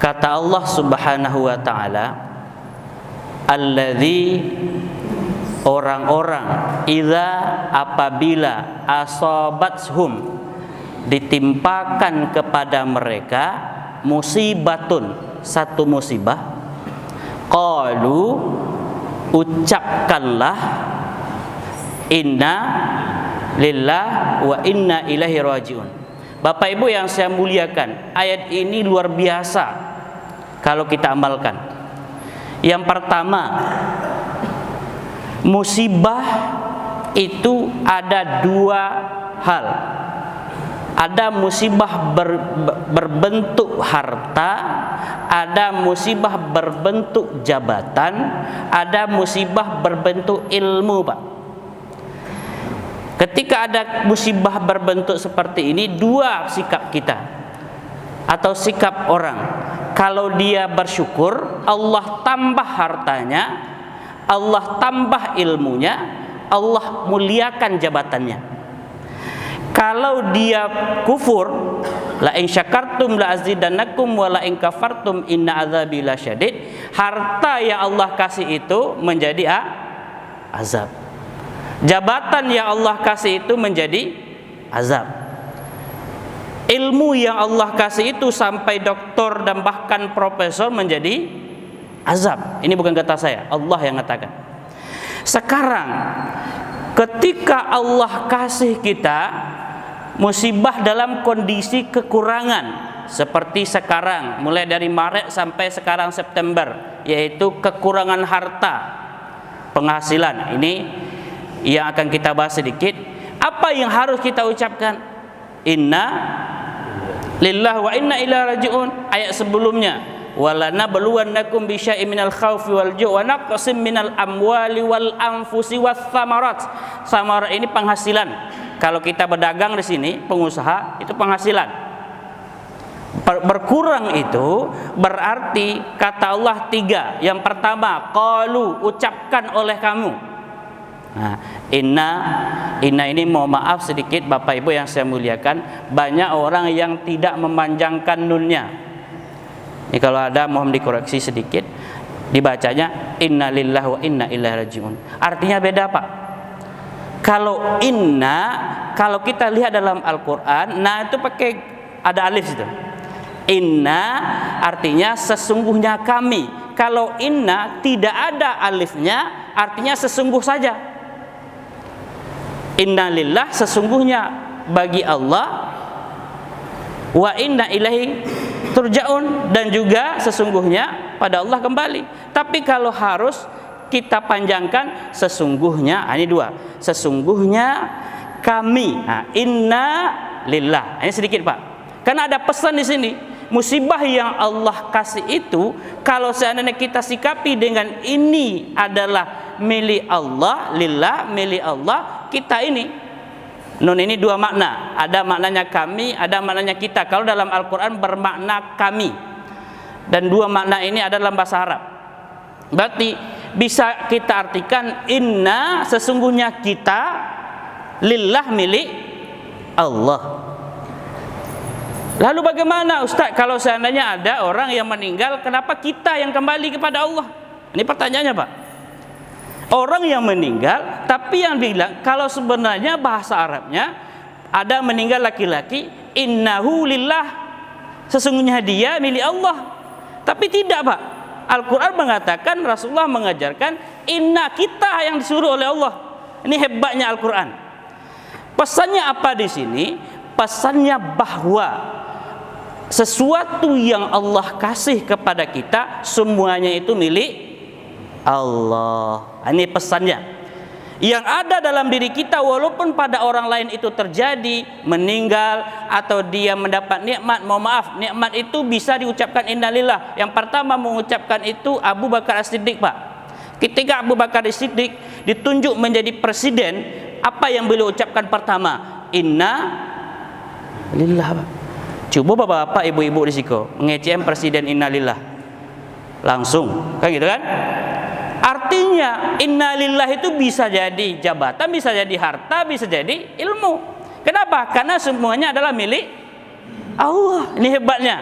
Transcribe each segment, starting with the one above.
Kata Allah Subhanahu wa taala, alladzi, orang-orang, idza, apabila, asabathum, ditimpakan kepada mereka, musibatun, satu musibah, qalu, ucapkanlah, inna lillah wa inna ilaihi rajiun. Bapak Ibu yang saya muliakan, ayat ini luar biasa kalau kita amalkan. Yang pertama, musibah itu ada dua hal. Ada musibah berbentuk harta, ada musibah berbentuk jabatan, ada musibah berbentuk ilmu, Pak. Ketika ada musibah berbentuk seperti ini, dua sikap kita atau sikap orang. Kalau dia bersyukur, Allah tambah hartanya, Allah tambah ilmunya, Allah muliakan jabatannya. Kalau dia kufur, la in syakartum la azidannakum wa la in kafartum inna azabi lasyadid, harta yang Allah kasih itu menjadi azab. Jabatan yang Allah kasih itu menjadi azab. Ilmu yang Allah kasih itu sampai doktor dan bahkan profesor menjadi azab. Ini bukan kata saya, Allah yang katakan. Sekarang ketika Allah kasih kita musibah dalam kondisi kekurangan, seperti sekarang, mulai dari Maret sampai sekarang September, yaitu kekurangan harta, penghasilan. Ini yang akan kita bahas sedikit. Apa yang harus kita ucapkan? Inna lillahi wa inna ilaihi rajiun. Ayat sebelumnya, walana beluwannakum bisyai'in minal khaufi wal ju' wa naqsim minal amwali wal anfusi was samarat. Samarat ini penghasilan. Kalau kita berdagang di sini, pengusaha, itu penghasilan. Berkurang itu berarti kata Allah tiga. Yang pertama, qalu, ucapkan oleh kamu. Nah, inna ini mohon maaf sedikit Bapak Ibu yang saya muliakan, banyak orang yang tidak memanjangkan nunnya. Ini kalau ada mohon dikoreksi sedikit, dibacanya inna lillahi wa inna ilaihi rajiun. Artinya beda, Pak. Kalau inna, kalau kita lihat dalam Al-Quran, nah itu pakai ada alif itu. Inna artinya sesungguhnya kami. Kalau inna tidak ada alifnya, artinya sesungguh saja. Inna lillah, sesungguhnya bagi Allah, wa inna ilaihi turja'un, dan juga sesungguhnya pada Allah kembali. Tapi kalau harus kita panjangkan, sesungguhnya, ini dua, sesungguhnya kami. Inna lillah. Ini sedikit, Pak. Karena ada pesan di sini. Musibah yang Allah kasih itu, kalau seandainya kita sikapi dengan ini adalah milik Allah, lillah, milik Allah, kita ini. Nun ini dua makna. Ada maknanya kami, ada maknanya kita. Kalau dalam Al-Quran bermakna kami. Dan dua makna ini ada dalam bahasa Arab. Berarti bisa kita artikan inna, sesungguhnya kita, lillah, milik Allah. Lalu bagaimana Ustaz kalau seandainya ada orang yang meninggal, kenapa kita yang kembali kepada Allah? Ini pertanyaannya, Pak. Orang yang meninggal, tapi yang bilang kalau sebenarnya bahasa Arabnya ada meninggal laki-laki, innahu lillah, sesungguhnya dia milik Allah. Tapi tidak, Pak. Al-Quran mengatakan, Rasulullah mengajarkan inna, kita yang disuruh oleh Allah. Ini hebatnya Al-Quran. Pesannya apa di sini? Pesannya bahwa sesuatu yang Allah kasih kepada kita semuanya itu milik Allah. Ini pesannya. Yang ada dalam diri kita, walaupun pada orang lain itu terjadi, meninggal atau dia mendapat nikmat, mohon maaf, nikmat itu bisa diucapkan innalillah. Yang pertama mengucapkan itu Abu Bakar As-Siddiq, Pak. Ketika Abu Bakar As-Siddiq ditunjuk menjadi presiden, apa yang beliau ucapkan pertama? Inna lillah, Pak. Coba bapak-bapak, ibu-ibu di siko mengecem presiden innalillah langsung, kan gitu kan? Artinya innalillah itu bisa jadi jabatan, bisa jadi harta, bisa jadi ilmu. Kenapa? Karena semuanya adalah milik Allah. Ini hebatnya.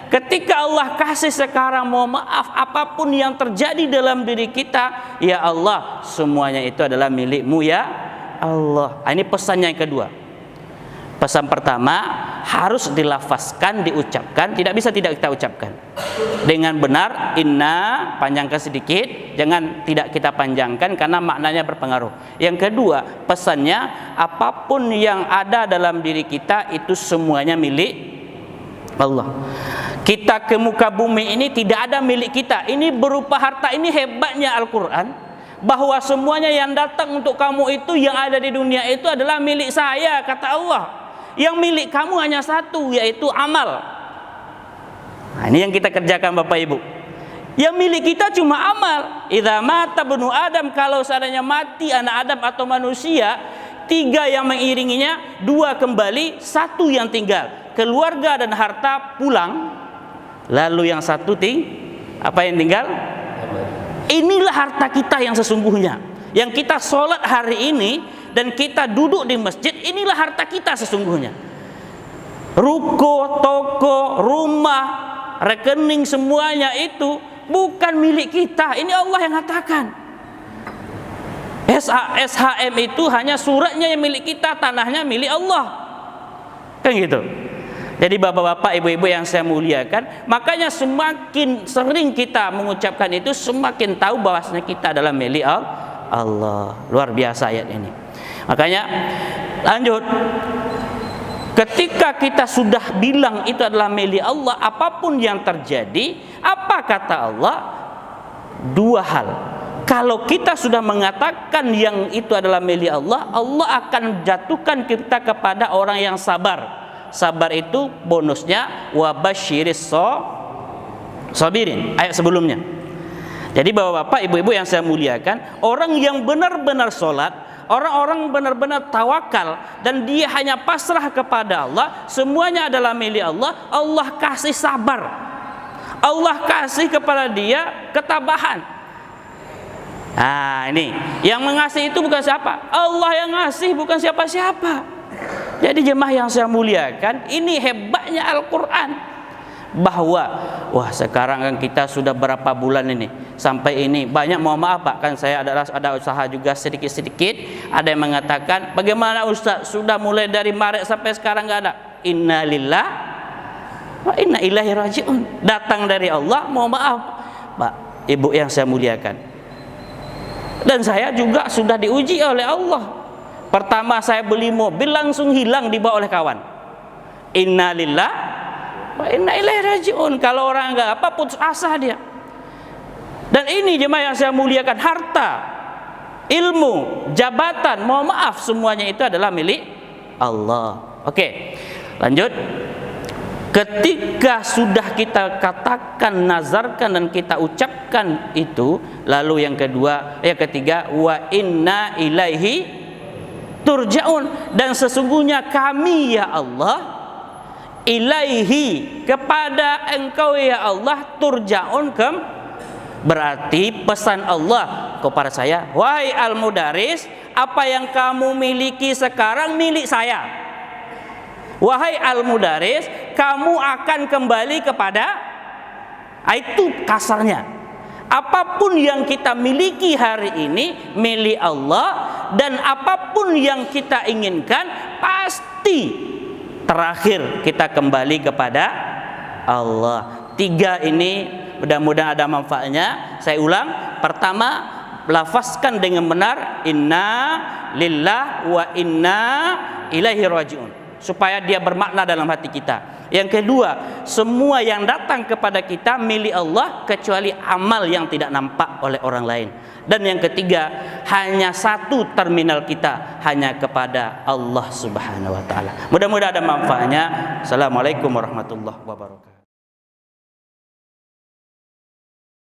ketika Allah kasih sekarang, mohon maaf, apapun yang terjadi dalam diri kita, ya Allah, semuanya itu adalah milik-Mu ya Allah. Ini pesan yang kedua. Pesan pertama harus dilafazkan, diucapkan, tidak bisa tidak kita ucapkan dengan benar. Inna, panjangkan sedikit, jangan tidak kita panjangkan karena maknanya berpengaruh. Yang kedua, pesannya apapun yang ada dalam diri kita itu semuanya milik Allah. Kita ke muka bumi ini tidak ada milik kita. Ini berupa harta. Ini hebatnya Al-Quran, bahwa semuanya yang datang untuk kamu itu, yang ada di dunia itu adalah milik saya, kata Allah. Yang milik kamu hanya satu, yaitu amal. Nah, ini yang kita kerjakan Bapak Ibu. Yang milik kita cuma amal. Idza mata ibnu Adam, kalau seandainya mati anak Adam atau manusia, 3 yang mengiringinya, 2 kembali, 1 yang tinggal. Keluarga dan harta pulang, lalu yang 1 apa yang tinggal? Inilah harta kita yang sesungguhnya. Yang kita sholat hari ini dan kita duduk di masjid, inilah harta kita sesungguhnya. Ruko, toko, rumah, rekening, semuanya itu bukan milik kita. Ini Allah yang katakan. SHM itu hanya suratnya yang milik kita, tanahnya milik Allah. Kan gitu. Jadi bapak-bapak, ibu-ibu yang saya muliakan, makanya semakin sering kita mengucapkan itu, semakin tahu bahwasanya kita adalah milik Allah. Luar biasa ayat ini. Makanya lanjut, ketika kita sudah bilang itu adalah milik Allah, apapun yang terjadi, apa kata Allah? 2 hal. Kalau kita sudah mengatakan yang itu adalah milik Allah, Allah akan jatuhkan kita kepada orang yang sabar. Sabar itu bonusnya wabasyiris sabirin, ayat sebelumnya. Jadi bapak-bapak, ibu-ibu yang saya muliakan, orang yang benar-benar sholat, orang-orang benar-benar tawakal, dan dia hanya pasrah kepada Allah, semuanya adalah milik Allah. Allah kasih sabar, Allah kasih kepada dia ketabahan. Nah, ini yang mengasih itu bukan siapa? Allah yang ngasih, bukan siapa-siapa. Jadi jemaah yang saya muliakan, ini hebatnya Al-Quran, bahwa wah, sekarang kan kita sudah berapa bulan ini sampai ini banyak, mohon maaf Pak, kan saya ada usaha juga sedikit-sedikit. Ada yang mengatakan, bagaimana Ustaz, sudah mulai dari Maret sampai sekarang nggak ada. Innalillahi wa inna ilaihi raji'un. Datang dari Allah, mohon maaf Pak, Ibu yang saya muliakan, dan saya juga sudah diuji oleh Allah. Pertama saya beli mobil, langsung hilang, dibawa oleh kawan. Innalillahi wa inna ilaihi raji'un. Kalau orang enggak apa, putus asa dia. Dan ini jemaah yang saya muliakan, harta, ilmu, jabatan, mohon maaf, semuanya itu adalah milik Allah. Oke, lanjut. Ketika sudah kita katakan, nazarkan, dan kita ucapkan itu, lalu yang ketiga, wa inna ilaihi turja'un, dan sesungguhnya kami ya Allah, ilaihi, kepada engkau ya Allah, turja'un, berarti pesan Allah kepada saya, wahai al-mudaris, apa yang kamu miliki sekarang milik saya. Wahai al-mudaris, kamu akan kembali kepada, itu kasarnya. Apapun yang kita miliki hari ini milik Allah, dan apapun yang kita inginkan pasti terakhir kita kembali kepada Allah. 3 ini mudah-mudahan ada manfaatnya. Saya ulang, pertama, lafazkan dengan benar inna lillahi wa inna ilaihi raji'un, supaya dia bermakna dalam hati kita. Yang kedua, semua yang datang kepada kita milik Allah, kecuali amal yang tidak nampak oleh orang lain. Dan yang ketiga, hanya satu terminal kita, hanya kepada Allah Subhanahu wa ta'ala. Mudah-mudahan ada manfaatnya. Assalamualaikum warahmatullahi wabarakatuh.